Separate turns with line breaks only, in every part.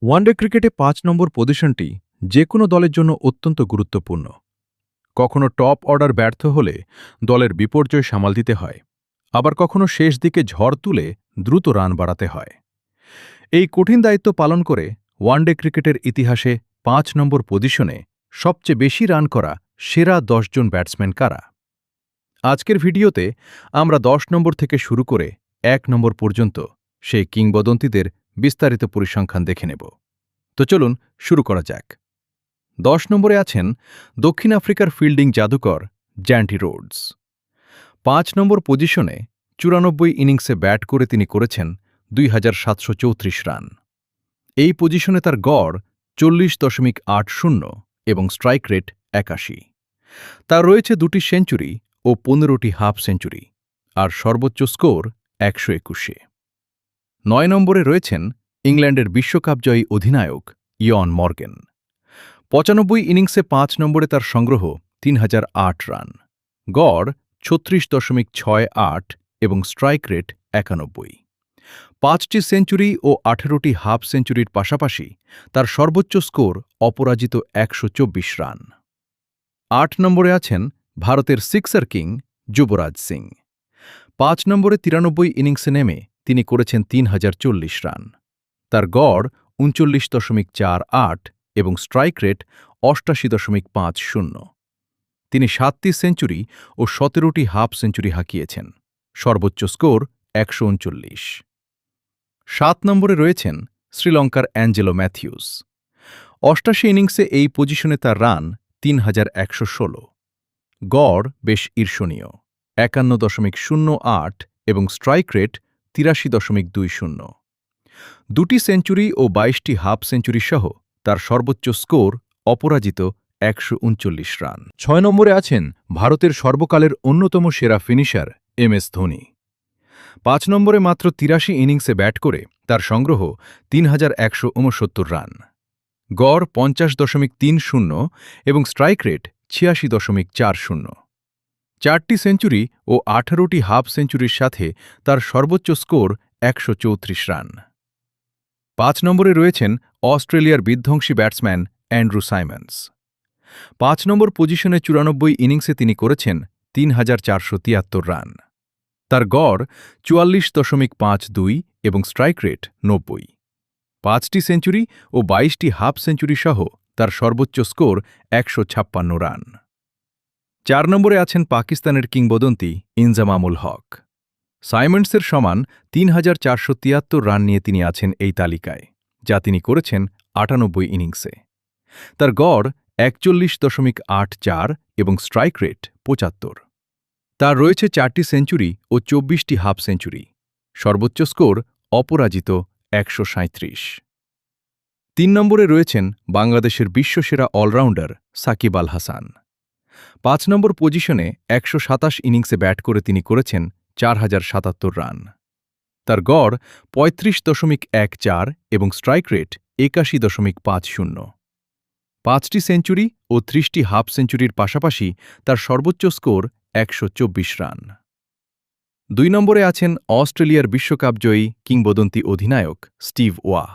One day ক্রিকেটে ৫ নম্বর পজিশনটি যে কোনো দলের জন্য অত্যন্ত গুরুত্বপূর্ণ। কখনো টপ অর্ডার ব্যর্থ হলে দলের বিপর্যয় সামাল দিতে হয়, আবার কখনো শেষ দিকে ঝড় তুলে দ্রুত রান বাড়াতে হয়। এই কঠিন দায়িত্ব পালন করে ওয়ানডে ক্রিকেটের ইতিহাসে ৫ নম্বর পজিশনে সবচেয়ে বেশি রান করা সেরা ১০ জন ব্যাটসম্যান কারা। আজকের ভিডিওতে আমরা ১০ নম্বর থেকে শুরু করে ১ নম্বর পর্যন্ত সেই কিংবদন্তিদের বিস্তারিত পরিসংখ্যান দেখে নেব। তো চলুন শুরু করা যাক। ১০ নম্বরে আছেন দক্ষিণ আফ্রিকার ফিল্ডিং জাদুকর জ্যান্টি রোডস। ৫ নম্বর পজিশনে ৯৪ ইনিংসে ব্যাট করে তিনি করেছেন ২,৭৩৪ রান। এই পজিশনে তার গড় ৪০.৮০ এবং স্ট্রাইক রেট ৮১। তার রয়েছে ২টি সেঞ্চুরি ও ১৫টি হাফ সেঞ্চুরি, আর সর্বোচ্চ স্কোর ১২১। ৯ নম্বরে রয়েছেন ইংল্যান্ডের বিশ্বকাপজয়ী অধিনায়ক ইয়ন মর্গ্যান। ৯৫ ইনিংসে ৫ নম্বরে তার সংগ্রহ ৩,০০৮ রান, গড় ৩৬.৬৮ এবং স্ট্রাইক রেট ৯১। ৫টি সেঞ্চুরি ও ১৮টি হাফ সেঞ্চুরির পাশাপাশি তার সর্বোচ্চ স্কোর অপরাজিত ১২৪ রান। ৮ নম্বরে আছেন ভারতের সিক্সার কিং যুবরাজ সিং। ৫ নম্বরে ৯৩ ইনিংসে নেমে তিনি করেছেন ৩,০৪০ রান। তার গড় ৩৯.৪৮ এবং স্ট্রাইক রেট ৮৮.৫০। তিনি ৭টি সেঞ্চুরি ও ১৭টি হাফ সেঞ্চুরি হাঁকিয়েছেন, সর্বোচ্চ স্কোর ১৩৯। ৭ নম্বরে রয়েছেন শ্রীলঙ্কার অ্যাঞ্জেলো ম্যাথিউস। ৮৮ ইনিংসে এই পজিশনে তার রান ৩,১১৬। গড় বেশ ঈর্ষণীয় ৫১.০৮ এবং স্ট্রাইক রেট ৮৩.২০। ২টি সেঞ্চুরি ও ২২টি হাফ সেঞ্চুরি সহ তার সর্বোচ্চ স্কোর অপরাজিত ১৩৯ রান। ৬ নম্বরে আছেন ভারতের সর্বকালের অন্যতম সেরা ফিনিশার MS ধোনি। ৫ নম্বরে মাত্র ৮৩ ইনিংসে ব্যাট করে তার সংগ্রহ ৩,১৬৯ রান, গড় ৫০.৩০ এবং স্ট্রাইক রেট ৮৬.৪০। ৪টি সেঞ্চুরি ও ১৮টি হাফ সেঞ্চুরির সাথে তার সর্বোচ্চ স্কোর ১৩৪ রান। ৫ নম্বরে রয়েছেন অস্ট্রেলিয়ার বিধ্বংসী ব্যাটসম্যান অ্যান্ড্রু সাইমন্স। ৫ নম্বর পজিশনে ৯৪ ইনিংসে তিনি করেছেন ৩,৪৭৩ রান। তার গড় ৪৪.৫২ এবং স্ট্রাইক রেট ৯০। ৫টি সেঞ্চুরি ও ২২টি হাফ সেঞ্চুরি সহ তার সর্বোচ্চ স্কোর ১৫৬ রান। ৪ নম্বরে আছেন পাকিস্তানের কিংবদন্তি ইনজামামুল হক। সাইমন্ডসের সমান ৩,৪৭৩ রান নিয়ে তিনি আছেন এই তালিকায়, যা তিনি করেছেন ৯৮ ইনিংসে। তার গড় ৪১.৮৪ এবং স্ট্রাইক রেট ৭৫। তার রয়েছে ৪টি সেঞ্চুরি ও ২৪টি হাফ সেঞ্চুরি, সর্বোচ্চ স্কোর অপরাজিত ১৩৭। ৩ নম্বরে রয়েছেন বাংলাদেশের বিশ্বসেরা অলরাউন্ডার সাকিব আল হাসান। ৫ নম্বর পজিশনে ১২৭ ইনিংসে ব্যাট করে তিনি করেছেন ৪,০৭৭ রান। তার গড় ৩৫.১৪ এবং স্ট্রাইক রেট ৮১.৫০। ৫টি সেঞ্চুরি ও ৩০টি হাফ সেঞ্চুরির পাশাপাশি তার সর্বোচ্চ স্কোর ১২৪ রান। ২ নম্বরে আছেন অস্ট্রেলিয়ার বিশ্বকাপজয়ী কিংবদন্তি অধিনায়ক স্টিভ ওয়া।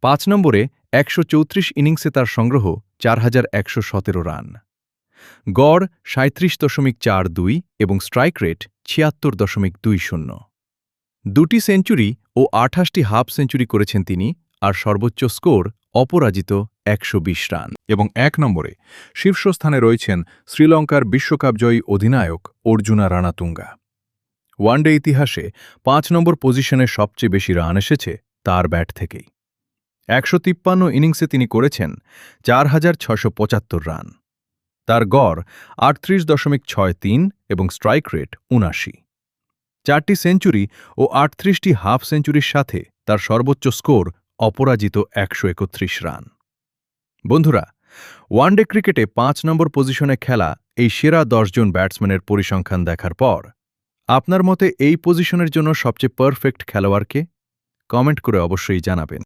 ৫ নম্বরে ১৩৪ ইনিংসে তার সংগ্রহ ৪,১১৭ রান, গড় ৩৭.৪২ এবং স্ট্রাইক রেট ৭৬.২০। ২টি সেঞ্চুরি ও ২৮টি হাফ সেঞ্চুরি করেছেন তিনি, আর সর্বোচ্চ স্কোর অপরাজিত ১২০ রান। এবং ১ নম্বরে শীর্ষস্থানে রয়েছেন শ্রীলঙ্কার বিশ্বকাপজয়ী অধিনায়ক অর্জুনা রানাতুঙ্গা। ওয়ানডে ইতিহাসে ৫ নম্বর পজিশনে সবচেয়ে বেশি রান এসেছে তার ব্যাট থেকেই। ১৫৩ ইনিংসে তিনি করেছেন ৪,৬৭৫ রান। তার গড় ৩৮.৬৩ এবং স্ট্রাইক রেট ৭৯। ৪টি সেঞ্চুরি ও ৩৮টি হাফ সেঞ্চুরির সাথে তার সর্বোচ্চ স্কোর অপরাজিত ১৩১ রান। বন্ধুরা, ওয়ানডে ক্রিকেটে ৫ নম্বর পজিশনে খেলা এই সেরা ১০ জন ব্যাটসম্যানের পরিসংখ্যান দেখার পর আপনার মতে এই পজিশনের জন্য সবচেয়ে পারফেক্ট খেলোয়াড়কে? কমেন্ট করে অবশ্যই জানাবেন।